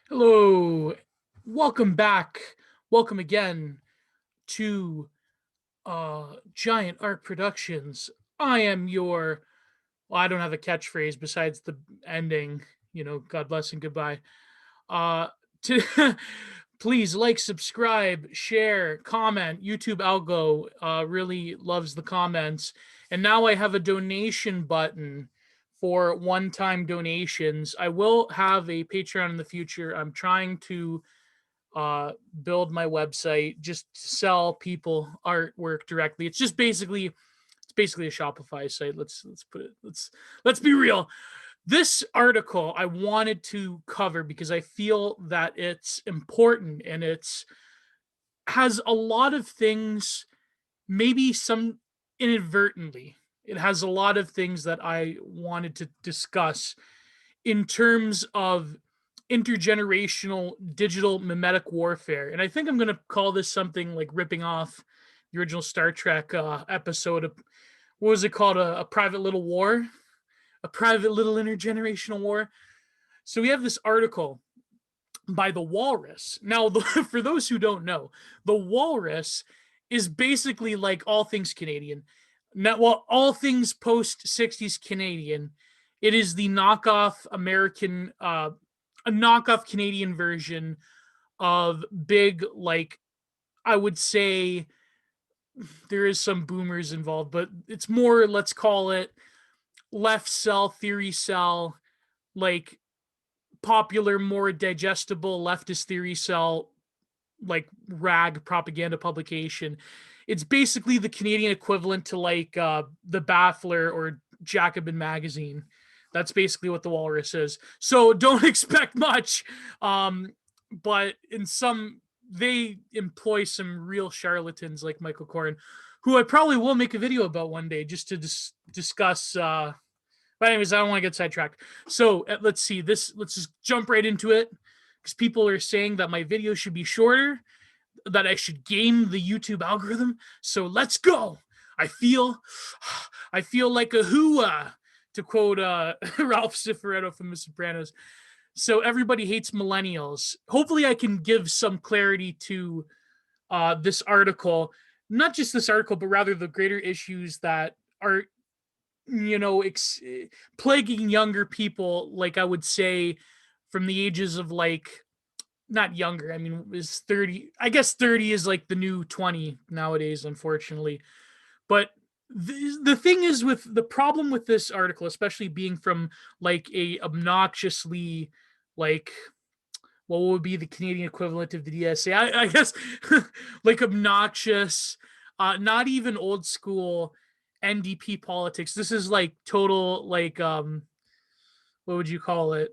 Hello, welcome back. Welcome again to Giant Arc Productions. I am your, well, I don't have a catchphrase besides the ending, God bless and goodbye. Uh, to Please like, subscribe, share, comment. YouTube algo really loves the comments. And now I have a donation button for one-time donations. I will have a Patreon in the future. I'm trying to uh, build my website just to sell people artwork directly. It's basically a Shopify site. Let's be real. This article I wanted to cover because I feel that it's important and it's has a lot of things, maybe some inadvertently. It has a lot of things that I wanted to discuss in terms of intergenerational digital mimetic warfare. And I think I'm going to call this something like ripping off the original Star Trek episode of, what was it called? A private little war, a private little intergenerational war. So we have this article by the Walrus. Now, for those who don't know, the Walrus is basically like all things Canadian. Now, well, all things post 60s Canadian. It is the knockoff American, a knockoff Canadian version of big, like, I would say there is some boomers involved, but it's more, let's call it left cell, theory cell, like popular, more digestible leftist theory cell, like rag propaganda publication. It's basically the Canadian equivalent to like the Baffler or Jacobin magazine. That's basically what the Walrus is. So don't expect much. But in some, they employ some real charlatans like Michael Corrin, who I probably will make a video about one day just to discuss. But anyways, I don't want to get sidetracked. So let's see this. Let's just jump right into it because people are saying that my video should be shorter, that I should game the YouTube algorithm. So let's go. I feel, I feel like a hooah, to quote Ralph Cifaretto from The Sopranos. So everybody hates millennials. Hopefully, I can give some clarity to this article, not just this article, but rather the greater issues that are, you know, plaguing younger people. Like I would say, from the ages of like, not younger. I mean, is 30. I guess 30 is like the new 20 nowadays, unfortunately. But the thing is, with the problem with this article, especially being from like a obnoxiously, like, what would be the Canadian equivalent of the DSA? I guess like obnoxious, not even old school NDP politics. This is like total, like, what would you call it?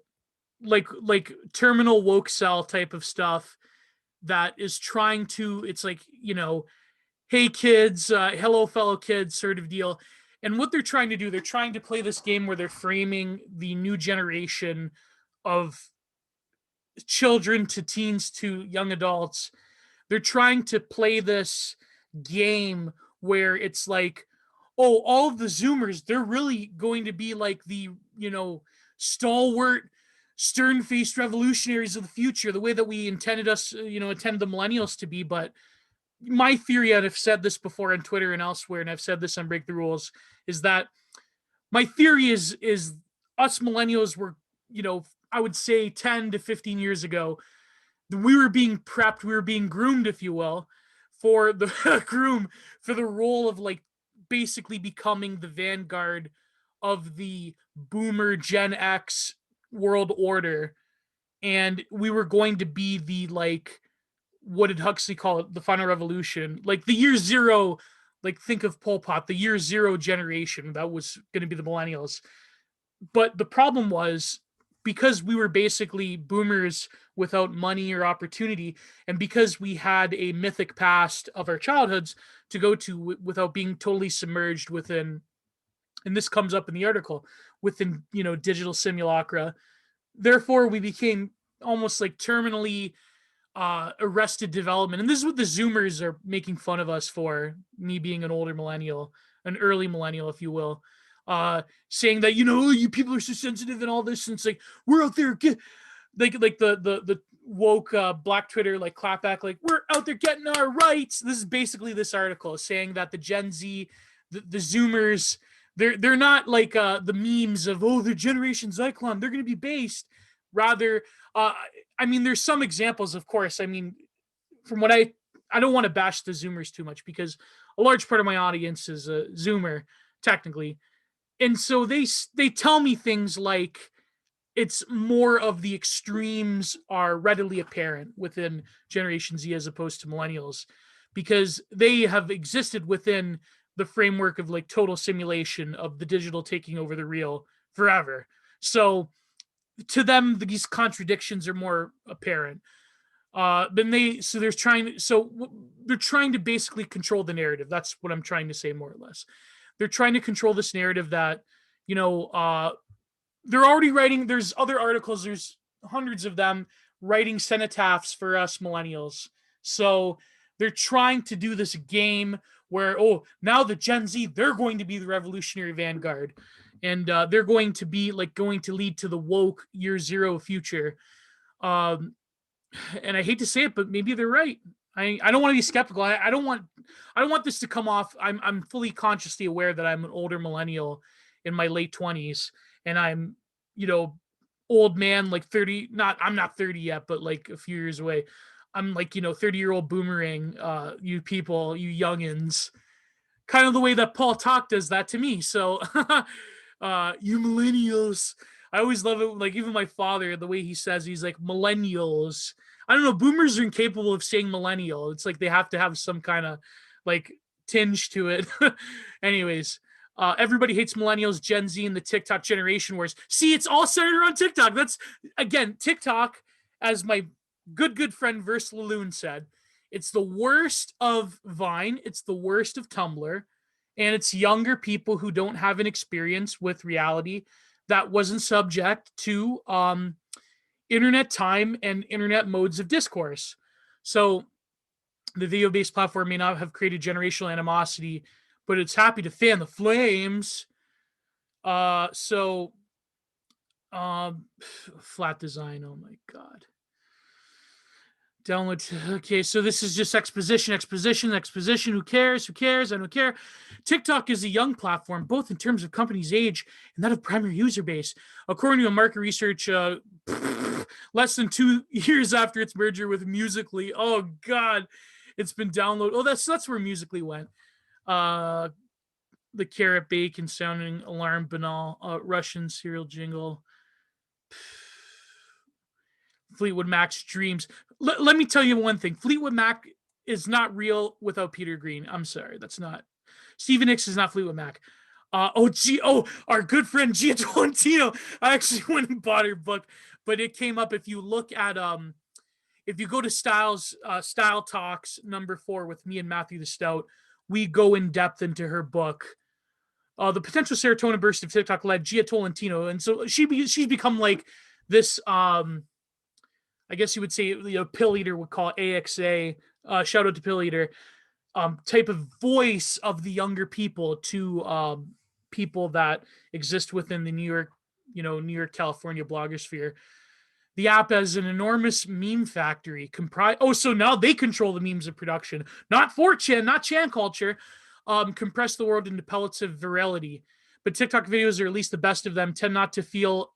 Like terminal woke cell type of stuff that is trying to, it's like, hey kids, hello fellow kids sort of deal. And what they're trying to do, they're trying to play this game where they're framing the new generation of children to teens to young adults. They're trying to play this game where it's like, oh, all of the Zoomers, they're really going to be like the, stalwart, stern faced revolutionaries of the future, the way that we intended us, intended the millennials to be. But my theory, and I've said this before on Twitter and elsewhere, and I've said this on Break the Rules, is that my theory is us millennials were, I would say 10 to 15 years ago, we were being prepped, we were being groomed, if you will, for the for the role of like basically becoming the vanguard of the boomer Gen X world order. And we were going to be the, like, what did Huxley call it? The final revolution, like the year zero. Like, think of Pol Pot, the year zero generation. That was going to be the millennials. But the problem was, because we were basically boomers without money or opportunity, and because we had a mythic past of our childhoods to go to without being totally submerged within, and this comes up in the article, within, digital simulacra. Therefore, we became almost like terminally arrested development. And this is what the Zoomers are making fun of us for, me being an older millennial, an early millennial, if you will, saying that, you people are so sensitive and all this. And it's like, we're out there, like the woke black Twitter like clap back like we're out there getting our rights. This is basically this article saying that the Gen Z, the Zoomers, they're not like the memes of the Generation Zyklon. They're going to be based. Rather, I mean, there's some examples, of course. I mean, from what I don't want to bash the Zoomers too much because a large part of my audience is a Zoomer technically, and so they tell me things like it's more of the extremes are readily apparent within Generation Z as opposed to millennials because they have existed within the framework of like total simulation of the digital taking over the real forever. So to them, these contradictions are more apparent. Then they're trying to basically control the narrative. That's what I'm trying to say, more or less. They're trying to control this narrative that, they're already writing. There's other articles. There's hundreds of them writing cenotaphs for us millennials. So they're trying to do this game where, now the Gen Z, they're going to be the revolutionary vanguard. And they're going to be like going to lead to the woke year zero future. And I hate to say it, but maybe they're right. I don't want to be skeptical. I don't want this to come off. I'm fully consciously aware that I'm an older millennial in my late 20s, and I'm, old man, like 30. I'm not 30 yet, but like a few years away. I'm like 30-year-old boomerang. You people, you youngins, kind of the way that Paul Talk does that to me. So, you millennials. I always love it. Like even my father, the way he says, he's like millennials. I don't know. Boomers are incapable of saying millennial. It's like they have to have some kind of like tinge to it. Anyways, everybody hates millennials, Gen Z, and the TikTok generation wars. See, it's all centered around TikTok. That's again TikTok, as my good friend Verse Laloon said. It's the worst of Vine. It's the worst of Tumblr, and it's younger people who don't have an experience with reality that wasn't subject to internet time and internet modes of discourse. So the video-based platform may not have created generational animosity, but it's happy to fan the flames. Flat design. Oh my God. Download. Okay, so this is just exposition. Who cares? I don't care. TikTok is a young platform, both in terms of company's age and that of primary user base. According to a market research, less than 2 years after its merger with Musical.ly. Oh God, it's been downloaded. Oh, that's where Musical.ly went. The carrot bacon sounding alarm banal. Russian cereal jingle. Fleetwood Mac's dreams. Let me tell you one thing. Fleetwood Mac is not real without Peter Green. I'm sorry. That's not. Stevie Nicks is not Fleetwood Mac. Our good friend Gia Tolentino. I actually went and bought her book, but it came up. If you look at if you go to Style Talks #4 with me and Matthew the Stout, we go in depth into her book. The potential serotonin burst of TikTok led Gia Tolentino, and so she's become like this. I guess you would say, Pill Eater would call it AXA. Shout out to Pill Eater. Type of voice of the younger people to people that exist within the New York, California blogosphere. The app has an enormous meme factory so now they control the memes of production, not 4chan, not Chan culture. Compress the world into pellets of virality. But TikTok videos, or at least the best of them, tend not to feel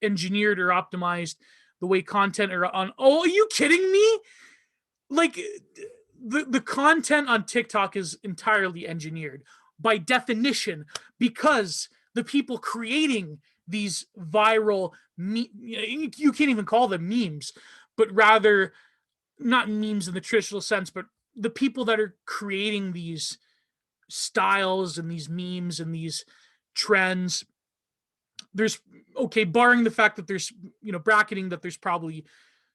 engineered or optimized the way content are on. Oh, are you kidding me? Like the content on TikTok is entirely engineered by definition, because the people creating these viral you can't even call them memes, but rather not memes in the traditional sense, but the people that are creating these styles and these memes and these trends, barring the fact that there's bracketing that there's probably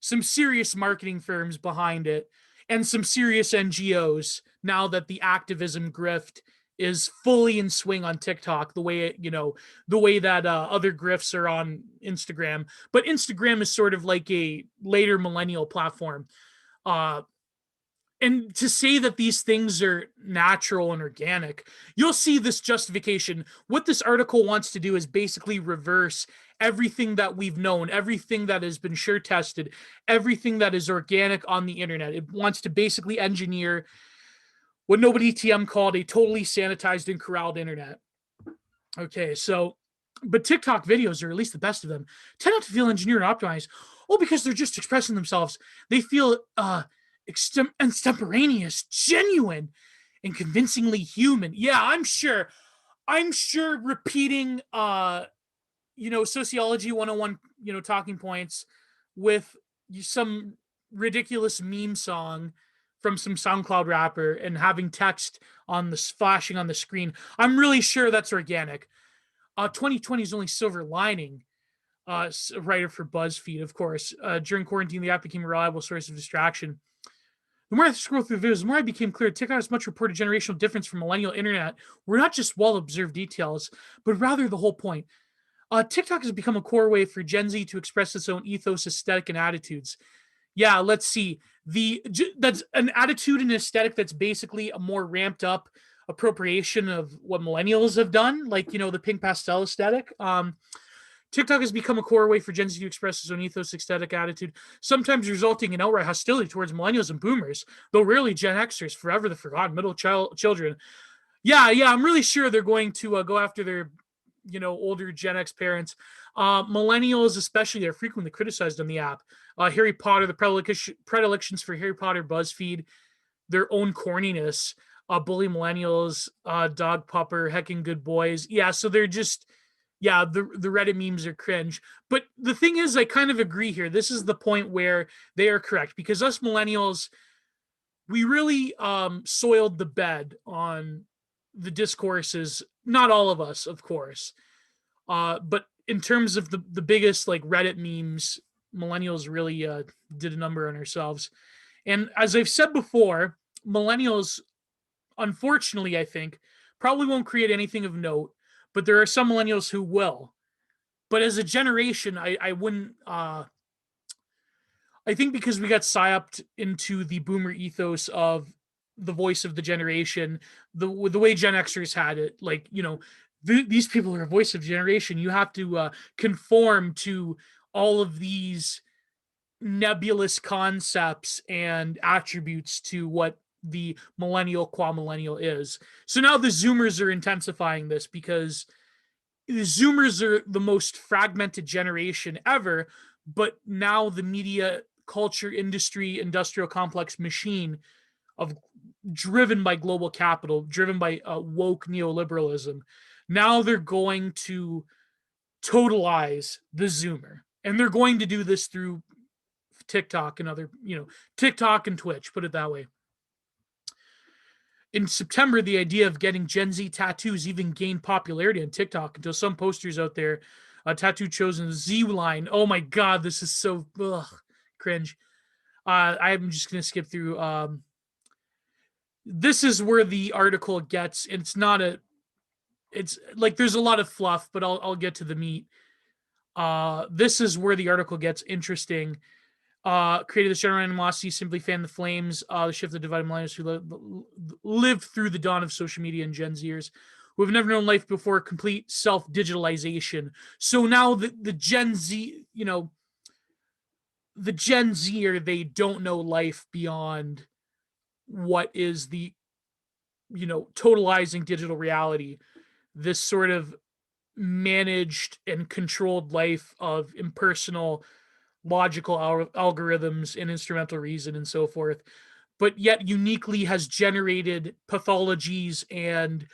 some serious marketing firms behind it and some serious NGOs, now that the activism grift is fully in swing on TikTok, the way that other grifts are on Instagram. But Instagram is sort of like a later millennial platform. And to say that these things are natural and organic, you'll see this justification. What this article wants to do is basically reverse everything that we've known, everything that has been sure tested, everything that is organic on the internet. It wants to basically engineer what nobody TM called a totally sanitized and corralled internet. Okay, so, but TikTok videos, or at least the best of them, tend not to feel engineered and optimized. Oh, because they're just expressing themselves. They feel extemporaneous, genuine, and convincingly human. Yeah, I'm sure. I'm sure repeating sociology 101, talking points with some ridiculous meme song from some SoundCloud rapper and having text on the flashing on the screen. I'm really sure that's organic. 2020 is only silver lining. A writer for BuzzFeed, of course. During quarantine, the app became a reliable source of distraction. The more I scroll through the videos, the more I became clear TikTok has much reported generational difference from millennial internet. We're not just well-observed details, but rather the whole point. TikTok has become a core way for Gen Z to express its own ethos, aesthetic, and attitudes. Yeah, let's see. That's an attitude and aesthetic that's basically a more ramped up appropriation of what millennials have done, like the pink pastel aesthetic. TikTok has become a core way for Gen Z to express its own ethos, aesthetic, attitude, sometimes resulting in outright hostility towards millennials and boomers, though rarely Gen Xers, forever the forgotten middle children. Yeah, I'm really sure they're going to go after their older Gen X parents. Millennials, especially, are frequently criticized on the app. Harry Potter, the predilections for Harry Potter, BuzzFeed, their own corniness, bully millennials, dog pupper, hecking good boys. Yeah, so they're just, yeah, the Reddit memes are cringe. But the thing is, I kind of agree here. This is the point where they are correct, because us millennials, we really soiled the bed on the discourses. Not all of us, of course. But in terms of the biggest like Reddit memes, millennials really did a number on ourselves. And as I've said before, millennials, unfortunately, I think, probably won't create anything of note, but there are some millennials who will. But as a generation, I wouldn't. I think because we got psyoped into the boomer ethos of the voice of the generation, the way Gen Xers had it, like these people are a voice of generation. You have to conform to all of these nebulous concepts and attributes to what the millennial qua millennial is. So now the Zoomers are intensifying this, because the Zoomers are the most fragmented generation ever, but now the media culture industry industrial complex machine of driven by global capital, driven by woke neoliberalism, now they're going to totalize the Zoomer, and they're going to do this through TikTok and other, TikTok and Twitch, put it that way. In September, the idea of getting Gen Z tattoos even gained popularity on TikTok, until some posters out there, a tattoo chosen the Z line. Oh my God, this is so cringe. I'm just going to skip through. This is where the article gets, it's like there's a lot of fluff, but I'll get to the meat. This is where the article gets interesting. Created this general animosity, simply fan the flames, the shift of divided millennials who lived through the dawn of social media and Gen Zers, who have never known life before complete self-digitalization. So now the Gen Z, the Gen Zer, they don't know life beyond what is the, totalizing digital reality, this sort of managed and controlled life of impersonal logical algorithms and instrumental reason and so forth, but yet uniquely has generated pathologies and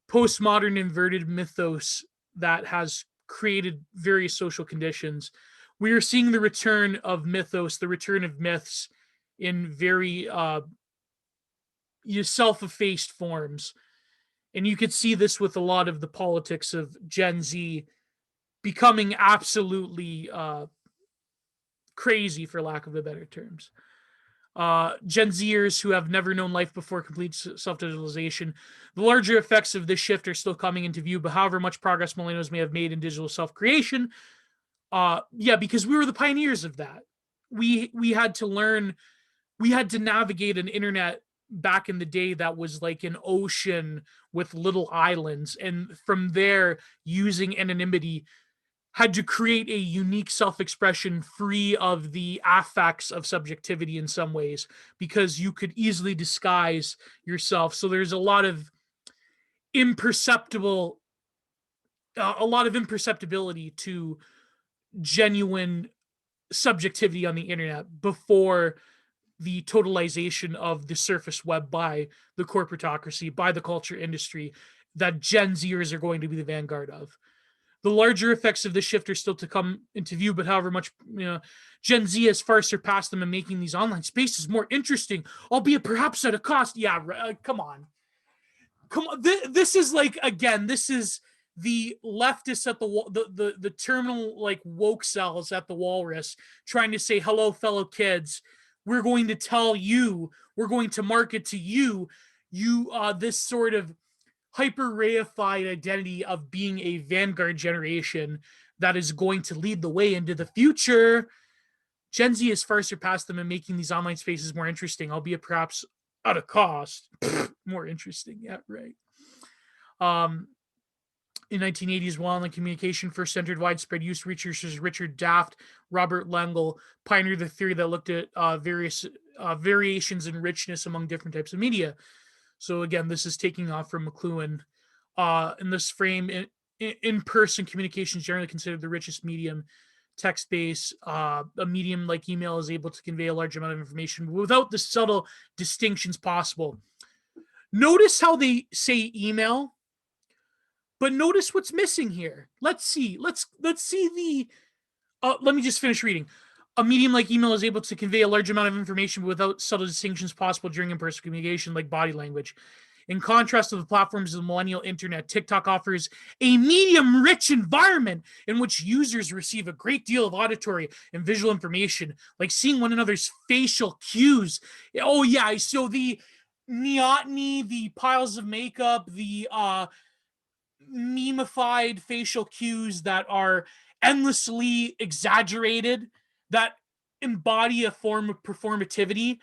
postmodern inverted mythos that has created various social conditions. We are seeing the return of mythos, the return of myths in very self-effaced forms. And you could see this with a lot of the politics of Gen Z becoming absolutely crazy, for lack of a better terms. Gen Zers who have never known life before complete self-digitalization. The larger effects of this shift are still coming into view, but however much progress millennials may have made in digital self-creation, because we were the pioneers of that. We had to learn, we had to navigate an internet back in the day that was like an ocean with little islands, and from there, using anonymity had to create a unique self-expression free of the affects of subjectivity in some ways, because you could easily disguise yourself. So there's imperceptible a lot of imperceptibility to genuine subjectivity on the internet before the totalization of the surface web by the corporatocracy, by the culture industry, that Gen Zers are going to be the vanguard of. The larger effects of this shift are still to come into view, but however much Gen Z has far surpassed them in making these online spaces more interesting, albeit perhaps at a cost. Yeah, come on. This is like, again, this is the leftists at the terminal like woke cells at the Walrus trying to say, hello, fellow kids. We're going to tell you, we're going to market to you, this sort of hyper reified identity of being a vanguard generation that is going to lead the way into the future. Gen Z has far surpassed them in making these online spaces more interesting, albeit perhaps at a cost. More interesting, yeah, right. In 1980s, while online communication first entered widespread use, researchers Richard Daft, Robert Lengel pioneered the theory that looked at various variations in richness among different types of media. So again, this is taking off from McLuhan. In this frame, in-person communication is generally considered the richest medium. Text-based, a medium like email is able to convey a large amount of information without the subtle distinctions possible. Notice how they say email, but notice what's missing here. Let's see. Let's see the. Let me just finish reading. A medium like email is able to convey a large amount of information without subtle distinctions possible during in-person communication, like body language. In contrast to the platforms of the millennial internet, TikTok offers a medium-rich environment in which users receive a great deal of auditory and visual information, like seeing one another's facial cues. Oh yeah, so the neoteny, the piles of makeup, the memeified facial cues that are endlessly exaggerated, that embody a form of performativity,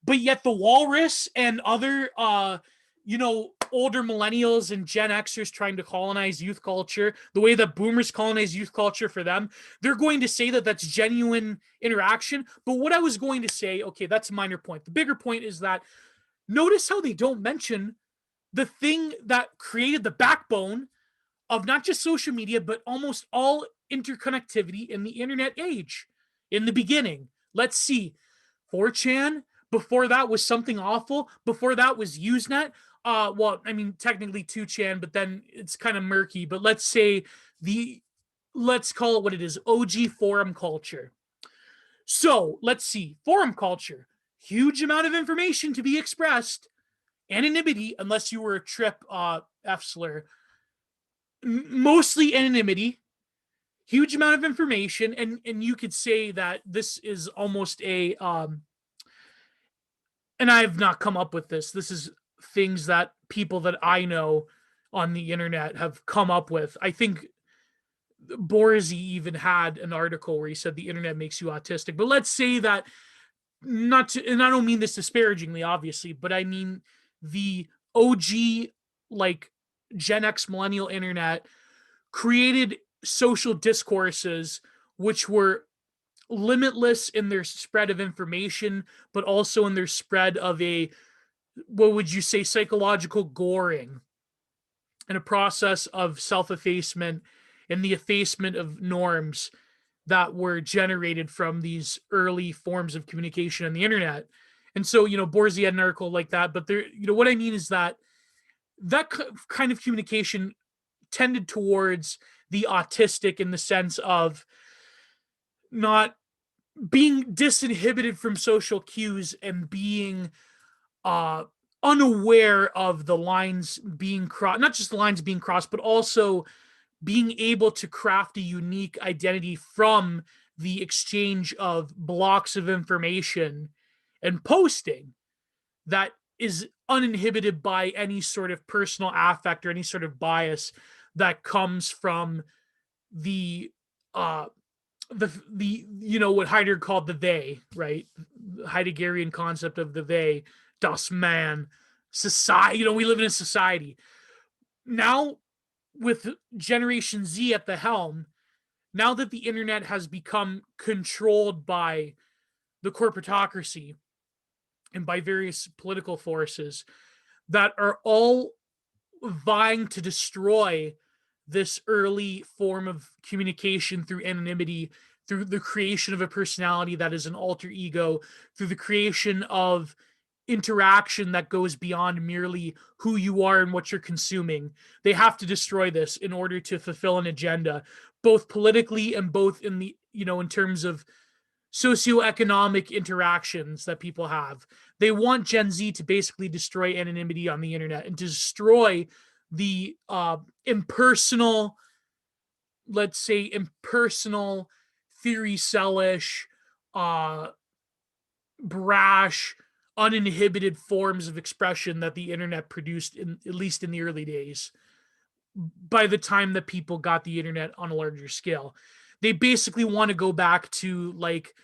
but yet the Walrus and other older millennials and Gen Xers trying to colonize youth culture, the way that boomers colonize youth culture for them, they're going to say that that's genuine interaction. But what I was going to say, okay, that's a minor point. The bigger point is that notice how they don't mention the thing that created the backbone of not just social media, but almost all interconnectivity in the internet age in the beginning. Let's see. 4chan, before that was something awful. Before that was Usenet. Well, I mean, technically 2chan, but then it's kind of murky. But let's call it what it is, OG forum culture. So let's see. Forum culture, huge amount of information to be expressed. Anonymity, unless you were a trip F slur. Mostly anonymity, huge amount of information, and you could say that this is almost a and I've not come up with this. This is things that people that I know on the internet have come up with. I think Borzy even had an article where he said the internet makes you autistic. But let's say that, and I don't mean this disparagingly, obviously, but I mean the OG, like Gen X millennial internet created social discourses which were limitless in their spread of information, but also in their spread of a, what would you say, psychological goring, and a process of self-effacement and the effacement of norms that were generated from these early forms of communication on the internet. And so, Borzy had an article like that, but there, what I mean is that kind of communication tended towards the autistic, in the sense of not being disinhibited from social cues and being unaware of the lines being crossed, not just the lines being crossed, but also being able to craft a unique identity from the exchange of blocks of information and posting that is uninhibited by any sort of personal affect or any sort of bias that comes from the what Heidegger called the they, right? The Heideggerian concept of the they, das Man, society. We live in a society now with Generation Z at the helm. now that the internet has become controlled by the corporatocracy and by various political forces that are all vying to destroy this early form of communication through anonymity, through the creation of a personality that is an alter ego, through the creation of interaction that goes beyond merely who you are and what you're consuming. They have to destroy this in order to fulfill an agenda, both politically and both in the, in terms of socioeconomic interactions that people have. They want Gen Z to basically destroy anonymity on the internet and to destroy the impersonal, let's say, impersonal, theory sellish, uh, brash, uninhibited forms of expression that the internet produced, in at least in the early days. By the time that people got the internet on a larger scale, they basically want to go back to like,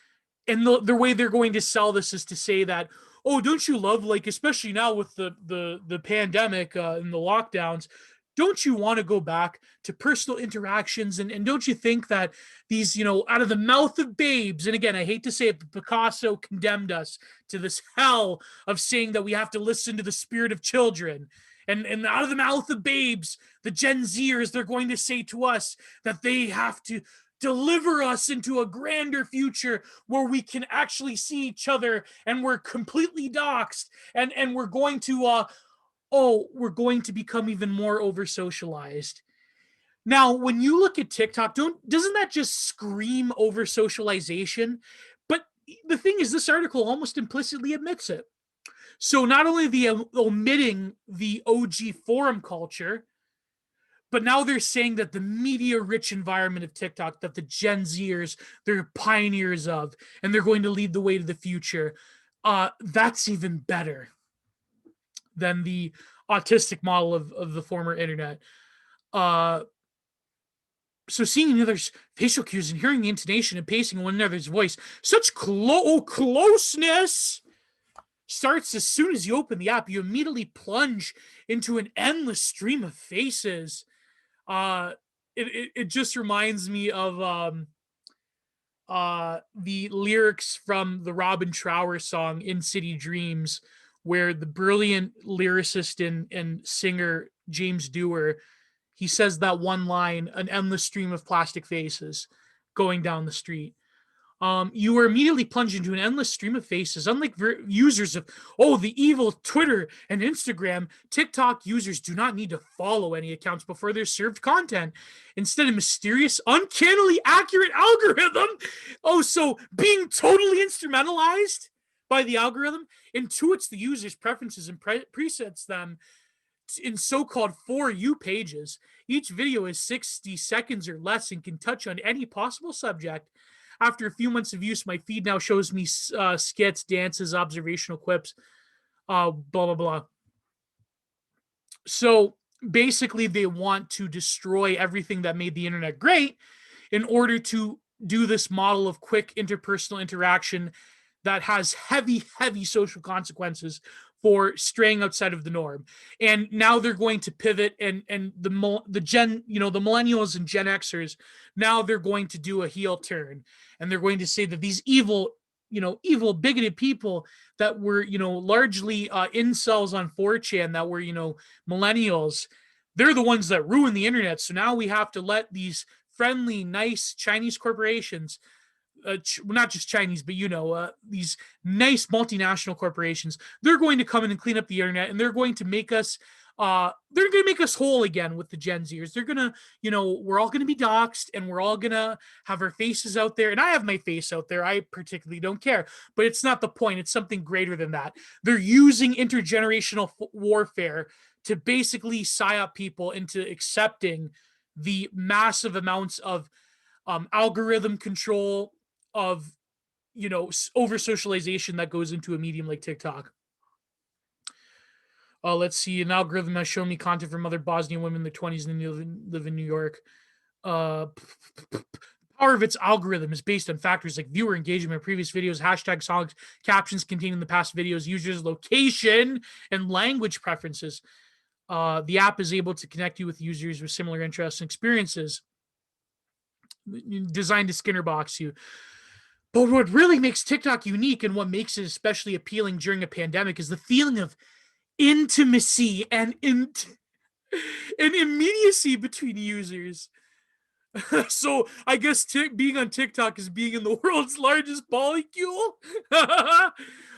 and the way they're going to sell this is to say that, oh, don't you love, like, especially now with the pandemic and the lockdowns, don't you want to go back to personal interactions, and don't you think that these, out of the mouth of babes, and again, I hate to say it, but Picasso condemned us to this hell of saying that we have to listen to the spirit of children, and out of the mouth of babes, the Gen Zers, they're going to say to us that they have to deliver us into a grander future where we can actually see each other and we're completely doxxed, and we're going to we're going to become even more over socialized. Now, when you look at TikTok, doesn't that just scream over socialization? But the thing is, this article almost implicitly admits it. So not only the omitting the OG forum culture, but now they're saying that the media-rich environment of TikTok that the Gen Zers, they're pioneers of, and they're going to lead the way to the future. That's even better than the autistic model of the former internet. So seeing another's facial cues and hearing the intonation and pacing of one another's voice, such closeness starts as soon as you open the app. You immediately plunge into an endless stream of faces. It just reminds me of the lyrics from the Robin Trower song "In City Dreams," where the brilliant lyricist and singer James Dewar, he says that one line, "An endless stream of plastic faces going down the street." You are immediately plunged into an endless stream of faces. Unlike users of, the evil Twitter and Instagram, TikTok users do not need to follow any accounts before they're served content. Instead, a mysterious, uncannily accurate algorithm, so being totally instrumentalized by the algorithm, intuits the user's preferences and presets them in so-called For You pages. Each video is 60 seconds or less and can touch on any possible subject. After a few months of use, my feed now shows me skits, dances, observational clips, blah, blah, blah. So basically, they want to destroy everything that made the internet great in order to do this model of quick interpersonal interaction that has heavy, heavy social consequences for straying outside of the norm. And now they're going to pivot, and the millennials and Gen Xers, now they're going to do a heel turn, and they're going to say that these evil bigoted people that were, largely incels on 4chan, that were, millennials, they're the ones that ruin the internet. So now we have to let these friendly, nice Chinese corporations, not just Chinese, but these nice multinational corporations, they're going to come in and clean up the internet, and they're going to make us whole again with the Gen Zers. They're gonna, we're all gonna be doxxed, and we're all gonna have our faces out there. And I have my face out there. I particularly don't care, but it's not the point. It's something greater than that. They're using intergenerational warfare to basically psyop people into accepting the massive amounts of algorithm control, of over socialization that goes into a medium like TikTok. Let's see. An algorithm has shown me content from other Bosnian women in their 20s and live in New York. Power of its algorithm is based on factors like viewer engagement in previous videos, hashtag songs, captions contained in the past videos, users' location, and language preferences. The app is able to connect you with users with similar interests and experiences. designed to Skinner box you. But what really makes TikTok unique and what makes it especially appealing during a pandemic is the feeling of intimacy and immediacy between users. So I guess being on TikTok is being in the world's largest molecule.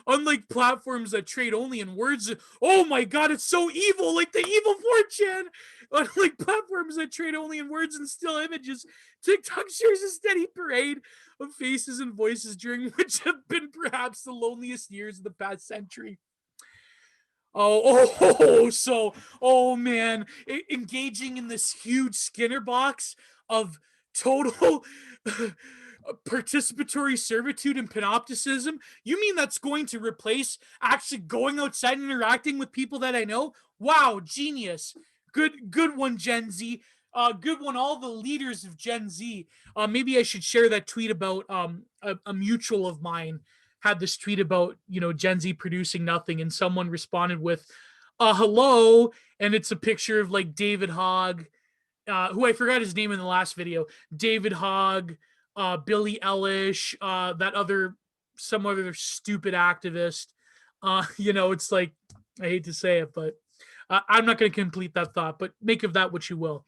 Unlike platforms that trade only in words, oh my god, it's so evil, like the evil 4chan. Unlike platforms that trade only in words and still images, TikTok shares a steady parade of faces and voices during which have been perhaps the loneliest years of the past century. Oh man, engaging in this huge Skinner box of total participatory servitude and panopticism. You mean that's going to replace actually going outside and interacting with people that I know? Wow, genius. Good one, Gen Z. Good one, all the leaders of Gen Z. Maybe I should share that tweet about a mutual of mine had this tweet about, Gen Z producing nothing, and someone responded with hello, and it's a picture of like David Hogg, who I forgot his name in the last video. David Hogg, Billie Eilish, some other stupid activist. It's like, I hate to say it, but I'm not going to complete that thought, but make of that what you will.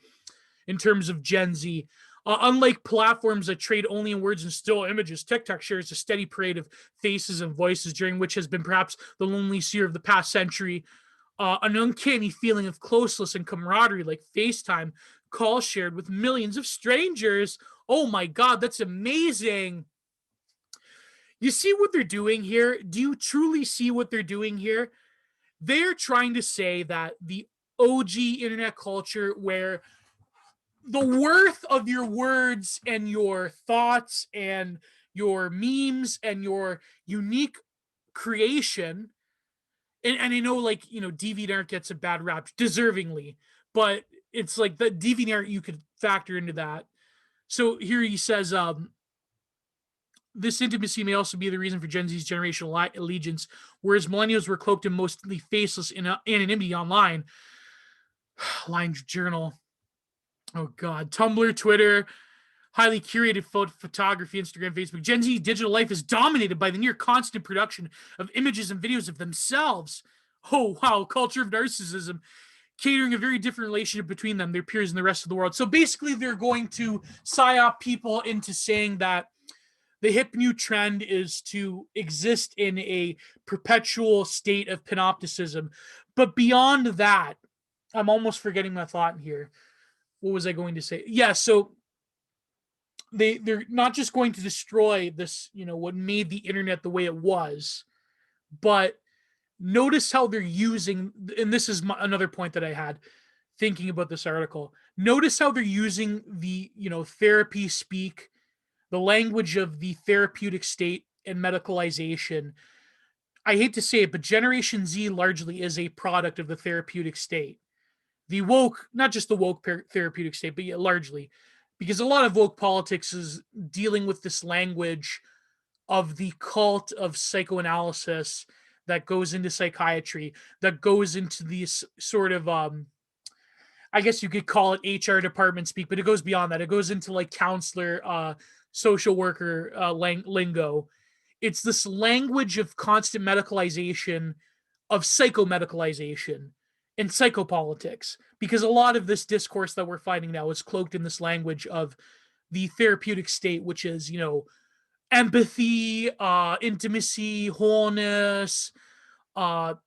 In terms of Gen Z, unlike platforms that trade only in words and still images, TikTok shares a steady parade of faces and voices, during which has been perhaps the loneliest year of the past century. An uncanny feeling of closeness and camaraderie, like FaceTime calls shared with millions of strangers. Oh my God, that's amazing. You see what they're doing here? Do you truly see what they're doing here? They're trying to say that the OG internet culture, where the worth of your words and your thoughts and your memes and your unique creation, and I know, like, DeviantArt gets a bad rap deservingly, but it's like the DeviantArt, you could factor into that. So here he says, this intimacy may also be the reason for Gen Z's generational allegiance, whereas millennials were cloaked in mostly faceless anonymity online. Line journal. Oh God. Tumblr, Twitter, highly curated photography, Instagram, Facebook. Gen Z digital life is dominated by the near constant production of images and videos of themselves. Oh wow, culture of narcissism, catering a very different relationship between them, their peers, and the rest of the world. So basically, they're going to psyop people into saying that the hip new trend is to exist in a perpetual state of panopticism. But beyond that, I'm almost forgetting my thought in here. What was I going to say? Yeah, so they're not just going to destroy this, what made the internet the way it was, but notice how they're using, and this is another point that I had thinking about this article. Notice how they're using the, therapy speak, the language of the therapeutic state and medicalization. I hate to say it, but Generation Z largely is a product of the therapeutic state. The woke, not just the woke therapeutic state, but yeah, largely, because a lot of woke politics is dealing with this language of the cult of psychoanalysis that goes into psychiatry, that goes into these sort of, I guess you could call it HR department speak, but it goes beyond that. It goes into like counselor, social worker lingo. It's this language of constant medicalization, of psychomedicalization and psychopolitics, because a lot of this discourse that we're finding now is cloaked in this language of the therapeutic state, which is, empathy, intimacy, wholeness, are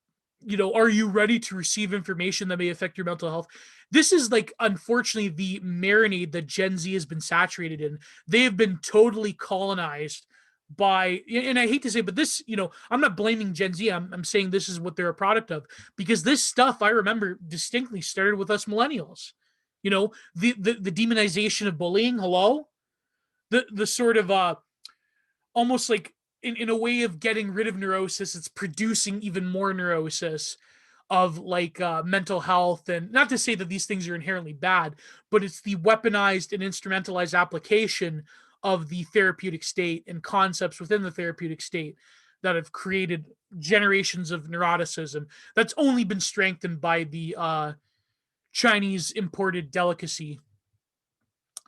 you ready to receive information that may affect your mental health? This is like, unfortunately, the marinade that Gen Z has been saturated in. They have been totally colonized by, and I hate to say, but this, I'm not blaming Gen Z. I'm saying this is what they're a product of, because this stuff, I remember distinctly, started with us millennials. The demonization of bullying. Hello, the sort of almost like, in a way of getting rid of neurosis, it's producing even more neurosis of like mental health. And not to say that these things are inherently bad, but it's the weaponized and instrumentalized application of the therapeutic state and concepts within the therapeutic state that have created generations of neuroticism that's only been strengthened by the Chinese imported delicacy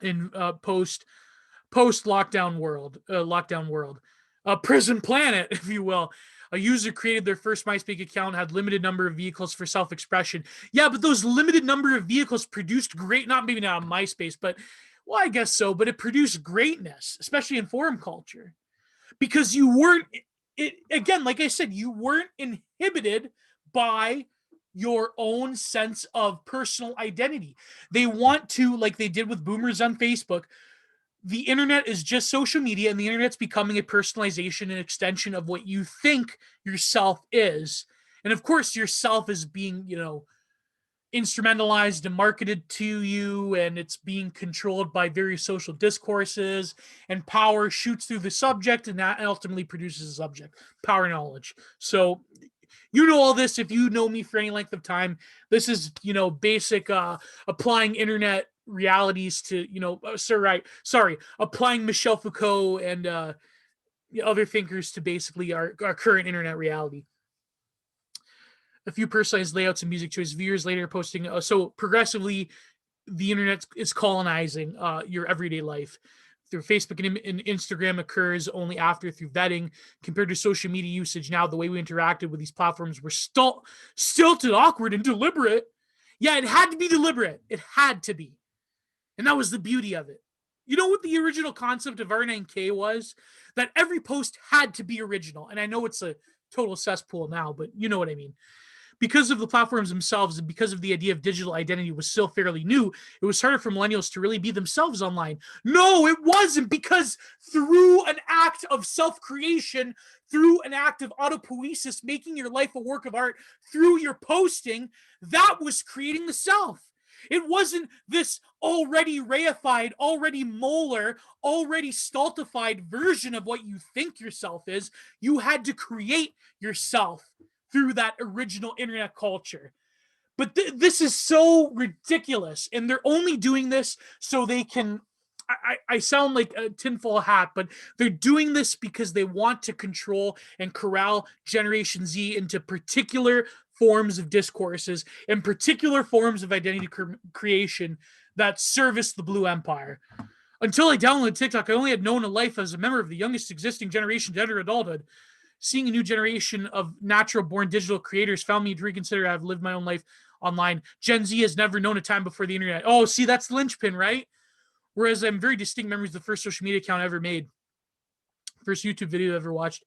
in post post-lockdown world, prison planet, if you will. A user created their first MySpace account, had limited number of vehicles for self-expression. Yeah, but those limited number of vehicles produced great, maybe not on MySpace, but well, I guess so, but it produced greatness, especially in forum culture, because you weren't, again, like I said, you weren't inhibited by your own sense of personal identity. They want to, like they did with boomers on Facebook, the internet is just social media, and the internet's becoming a personalization and extension of what you think yourself is. And of course, yourself is being, instrumentalized and marketed to you, and it's being controlled by various social discourses, and power shoots through the subject, and that ultimately produces a subject, power knowledge. So you know all this if you know me for any length of time. This is basic applying internet realities to applying Michel Foucault and other thinkers to basically our current internet reality. A few personalized layouts and music choices. Years later, posting so progressively, the internet is colonizing your everyday life. Through Facebook and Instagram occurs only after through vetting. Compared to social media usage now, the way we interacted with these platforms were stilted, awkward, and deliberate. Yeah, it had to be deliberate. It had to be. And that was the beauty of it. You know what the original concept of R9K was? That every post had to be original. And I know it's a total cesspool now, but you know what I mean. Because of the platforms themselves and because of the idea of digital identity was still fairly new, it was harder for millennials to really be themselves online. No, it wasn't, because through an act of self-creation, through an act of autopoiesis, making your life a work of art, through your posting, that was creating the self. It wasn't this already reified, already molar, already stultified version of what you think yourself is. You had to create yourself through that original internet culture. But this is so ridiculous, and they're only doing this so they can. I sound like a tinfoil hat, but they're doing this because they want to control and corral Generation Z into particular forms of discourses and particular forms of identity creation that service the Blue Empire. Until I downloaded TikTok, I only had known a life as a member of the youngest existing generation to enter adulthood. Seeing a new generation of natural-born digital creators found me to reconsider I've lived my own life online. Gen Z has never known a time before the internet. Oh, see, that's the linchpin, right? Whereas I'm very distinct memories of the first social media account I ever made, first YouTube video I ever watched.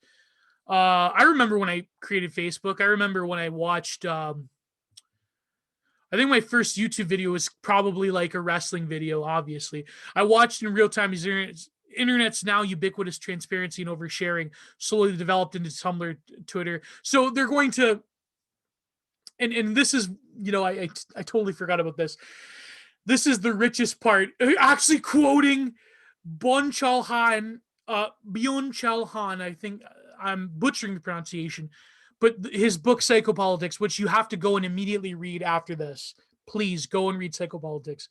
I remember when I created Facebook. I remember when I watched. I think my first YouTube video was probably like a wrestling video. Obviously, I watched in real time. Internet's now ubiquitous transparency and oversharing, slowly developed into Tumblr, Twitter. So they're going to, and this is, I totally forgot about this. This is the richest part. Actually quoting Byung-Chul Han, I think I'm butchering the pronunciation, but his book Psychopolitics, which you have to go and immediately read after this. Please go and read Psychopolitics.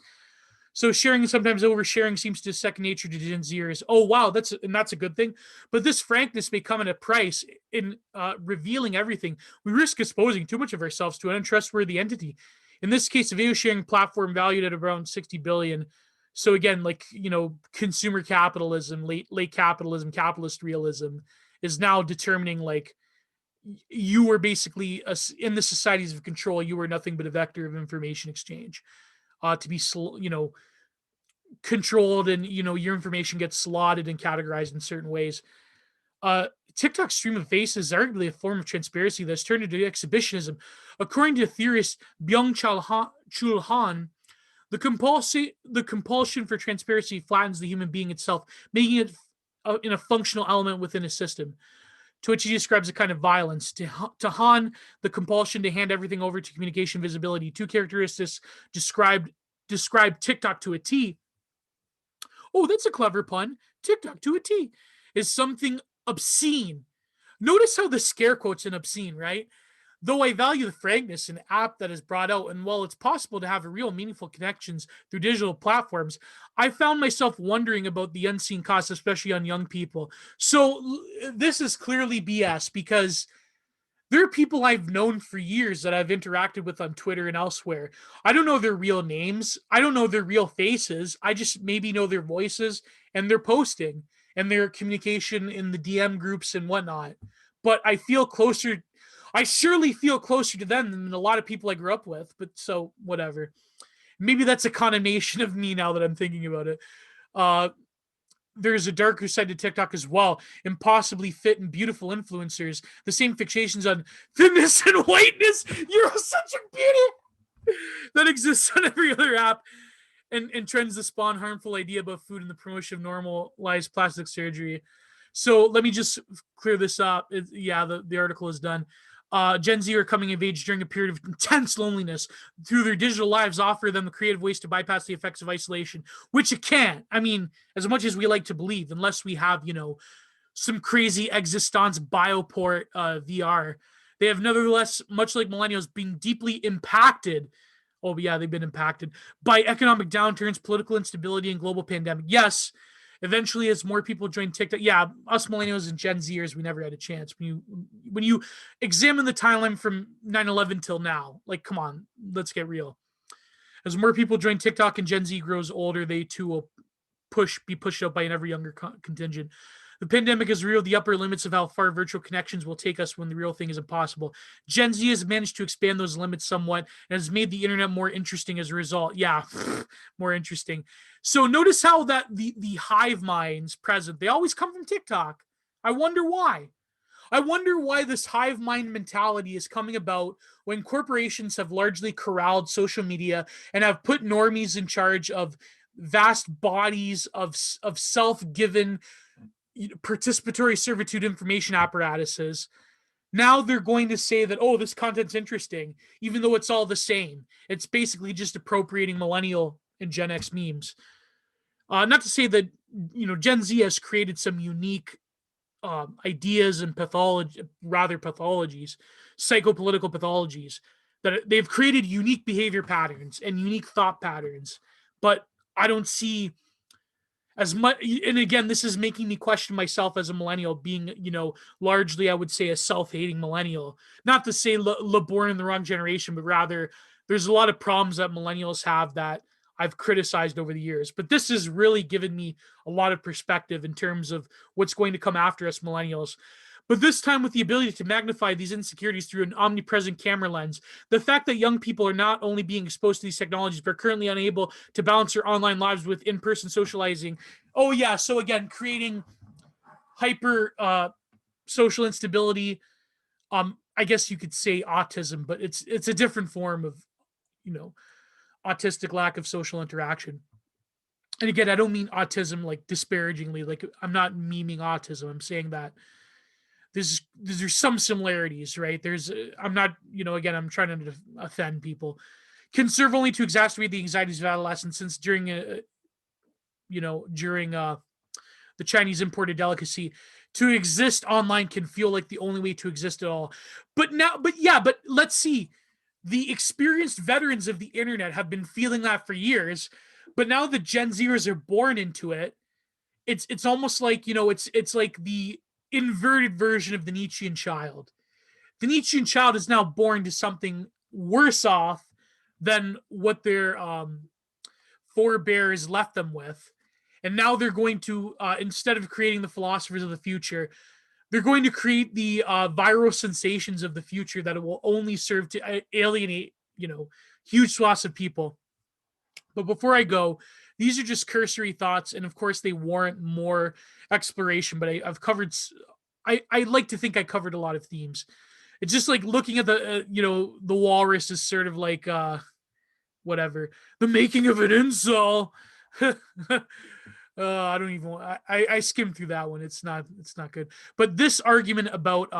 So sharing, sometimes oversharing, seems to second nature to Gen Zers. Oh wow, that's a good thing. But this frankness may come at a price. In revealing everything, we risk exposing too much of ourselves to an untrustworthy entity. In this case, a video sharing platform valued at around 60 billion. So again, like consumer capitalism, late capitalism, capitalist realism is now determining like you were basically in the societies of control. You were nothing but a vector of information exchange. To be controlled, and your information gets slotted and categorized in certain ways. TikTok's stream of faces is arguably a form of transparency that's turned into exhibitionism. According to theorist Byung-Chul Han, the compulsion for transparency flattens the human being itself, making it in a functional element within a system, to which he describes a kind of violence. To Han, the compulsion to hand everything over to communication visibility, two characteristics describe TikTok to a T. Oh, that's a clever pun. TikTok to a T is something obscene. Notice how the scare quote's an obscene, right? Though I value the frankness and app that is brought out, and while it's possible to have real meaningful connections through digital platforms, I found myself wondering about the unseen costs, especially on young people. So this is clearly BS, because There are people I've known for years that I've interacted with on Twitter and elsewhere. I don't know their real names. I don't know their real faces. I just maybe know their voices and their posting and their communication in the DM groups and whatnot. But I feel closer. I surely feel closer to them than a lot of people I grew up with. But so whatever. Maybe that's a condemnation of me now that I'm thinking about it. Uh, there's a darker side to TikTok as well. Impossibly fit and beautiful influencers. The same fixations on thinness and whiteness, Eurocentric beauty that exists on every other app, and trends that spawn harmful idea about food and the promotion of normalized plastic surgery. So let me just clear this up. The article is done. Gen Z are coming of age during a period of intense loneliness. Through their digital lives, offer them the creative ways to bypass the effects of isolation, which it can't. I mean, as much as we like to believe, unless we have, some crazy existence bioport VR, they have nevertheless, much like millennials, been deeply impacted. Oh, yeah, they've been impacted by economic downturns, political instability, and global pandemic. Yes, eventually, as more people join TikTok, yeah, us millennials and Gen Zers, we never had a chance. When you examine the timeline from 9/11 till now, like, come on, let's get real. As more people join TikTok and Gen Z grows older, they too will be pushed out by an ever younger contingent. The pandemic has revealed the upper limits of how far virtual connections will take us when the real thing is impossible. Gen Z has managed to expand those limits somewhat and has made the internet more interesting as a result. Yeah, more interesting. So notice how that the hive minds present, they always come from TikTok. I wonder why. I wonder why this hive mind mentality is coming about when corporations have largely corralled social media and have put normies in charge of vast bodies of self-given participatory servitude information apparatuses. Now they're going to say that, oh, this content's interesting, even though it's all the same. It's basically just appropriating millennial and Gen X memes. Not to say that Gen Z has created some unique ideas and pathologies, psychopolitical pathologies, that they've created unique behavior patterns and unique thought patterns. But I don't see as much, and again, this is making me question myself as a millennial, being largely, I would say, a self-hating millennial. Not to say born in the wrong generation, but rather there's a lot of problems that millennials have that I've criticized over the years. But this has really given me a lot of perspective in terms of what's going to come after us millennials. But this time, with the ability to magnify these insecurities through an omnipresent camera lens, the fact that young people are not only being exposed to these technologies, but are currently unable to balance their online lives with in-person socializing. Oh, yeah. So, again, creating hyper social instability. I guess you could say autism, but it's a different form of, autistic lack of social interaction. And again, I don't mean autism like disparagingly. Like, I'm not memeing autism. I'm saying that there's some similarities, right? I'm not, again, I'm trying to offend people. Can serve only to exacerbate the anxieties of adolescence, since during the Chinese imported delicacy, to exist online can feel like the only way to exist at all. But let's see. The experienced veterans of the internet have been feeling that for years, but now the Gen Zers are born into it. It's almost like, it's like the inverted version of the Nietzschean child. The Nietzschean child is now born to something worse off than what their forebears left them with. And now they're going to, instead of creating the philosophers of the future, they're going to create the viral sensations of the future that will only serve to alienate, huge swaths of people. But before I go, these are just cursory thoughts, and of course they warrant more exploration. But I've covered. I like to think I covered a lot of themes. It's just like looking at the walrus is sort of like whatever, the making of an incel. I don't even. I skimmed through that one. It's not good. But this argument about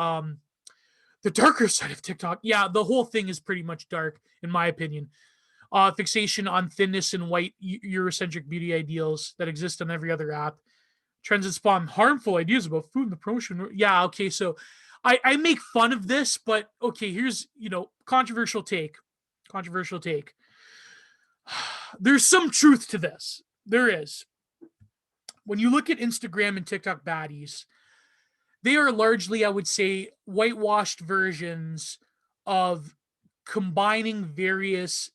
the darker side of TikTok, yeah, the whole thing is pretty much dark in my opinion. Fixation on thinness and white Eurocentric beauty ideals that exist on every other app. Trends that spawn harmful ideas about food and the promotion. Yeah, okay, so I make fun of this, but okay, here's, controversial take. Controversial take. There's some truth to this. There is. When you look at Instagram and TikTok baddies, they are largely, I would say, whitewashed versions of combining various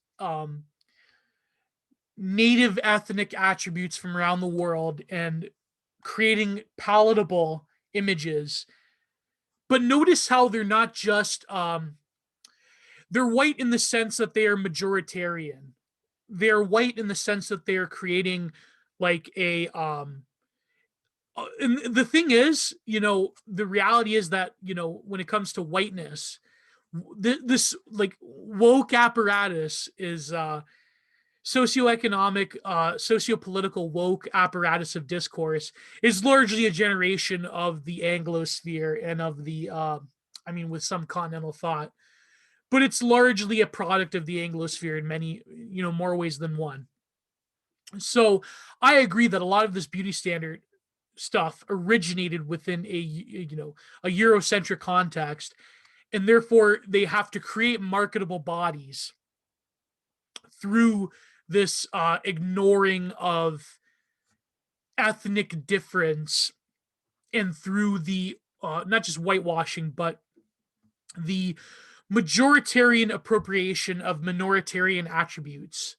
native ethnic attributes from around the world and creating palatable images. But notice how they're not just they're white in the sense that they are majoritarian. They're white in the sense that they are creating like a and the thing is, the reality is that, when it comes to whiteness, this like woke apparatus is socioeconomic, sociopolitical woke apparatus of discourse is largely a generation of the Anglosphere and of the, I mean, with some continental thought, but it's largely a product of the Anglosphere in many, more ways than one. So I agree that a lot of this beauty standard stuff originated within a Eurocentric context, and therefore they have to create marketable bodies through this ignoring of ethnic difference and through the not just whitewashing, but the majoritarian appropriation of minoritarian attributes.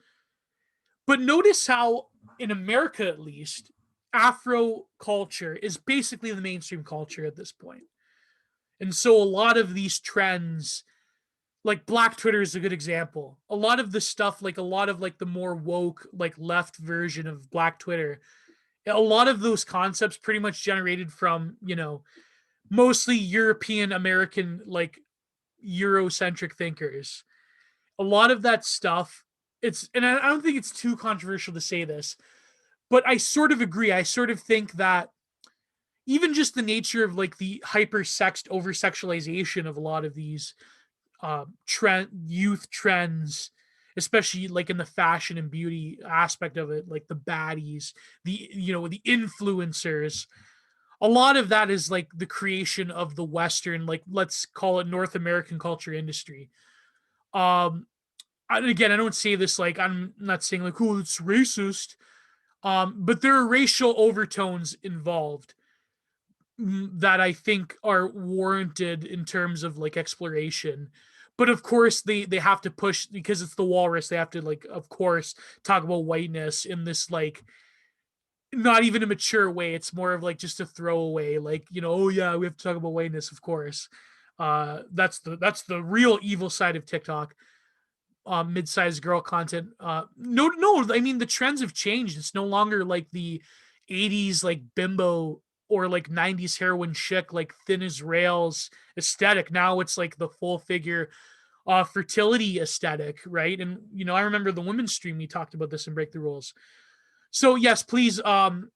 But notice how, in America at least, Afro culture is basically the mainstream culture at this point. And so a lot of these trends, like Black Twitter is a good example. A lot of the stuff, like a lot of like the more woke, like left version of Black Twitter, a lot of those concepts pretty much generated from, mostly European American, like Eurocentric thinkers. A lot of that stuff, and I don't think it's too controversial to say this, but I sort of agree. I sort of think that even just the nature of like the hyper sexed over sexualization of a lot of these youth trends, especially like in the fashion and beauty aspect of it, like the baddies, the influencers, a lot of that is like the creation of the Western, like let's call it North American culture industry. um and again, I don't say this like, I'm not saying like, oh, it's racist, but there are racial overtones involved that I think are warranted in terms of like exploration. But of course, they have to push, because it's the Walrus. They have to, like, of course, talk about whiteness in this like not even a mature way. It's more of like just a throwaway, like, oh yeah, we have to talk about whiteness, of course. That's the real evil side of TikTok. Mid-sized girl content. No, I mean the trends have changed. It's no longer like the 80s like bimbo or like 90s heroin chic, like thin as rails aesthetic. Now it's like the full figure fertility aesthetic, right? And I remember the women's stream, we talked about this in Break the Rules. So yes, please, I'm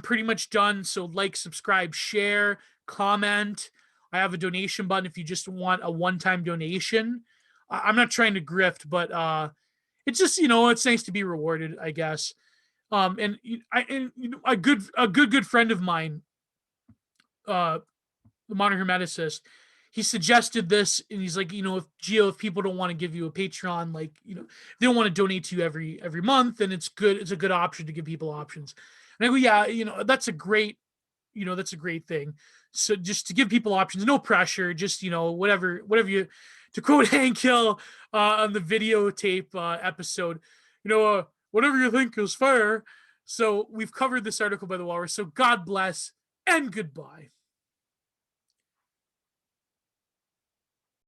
pretty much done. So like, subscribe, share, comment. I have a donation button if you just want a one-time donation. I'm not trying to grift, but it's just, it's nice to be rewarded, I guess. And a good friend of mine, uh, the modern hermeticist, he suggested this, and he's like, if people don't want to give you a Patreon, like, they don't want to donate to you every month, then it's good. It's a good option to give people options. And I go, yeah, that's a great thing. So just to give people options, no pressure, just, whatever you, to quote Hank Hill on the videotape episode, whatever you think is fair. So we've covered this article by the Walrus. So God bless and goodbye.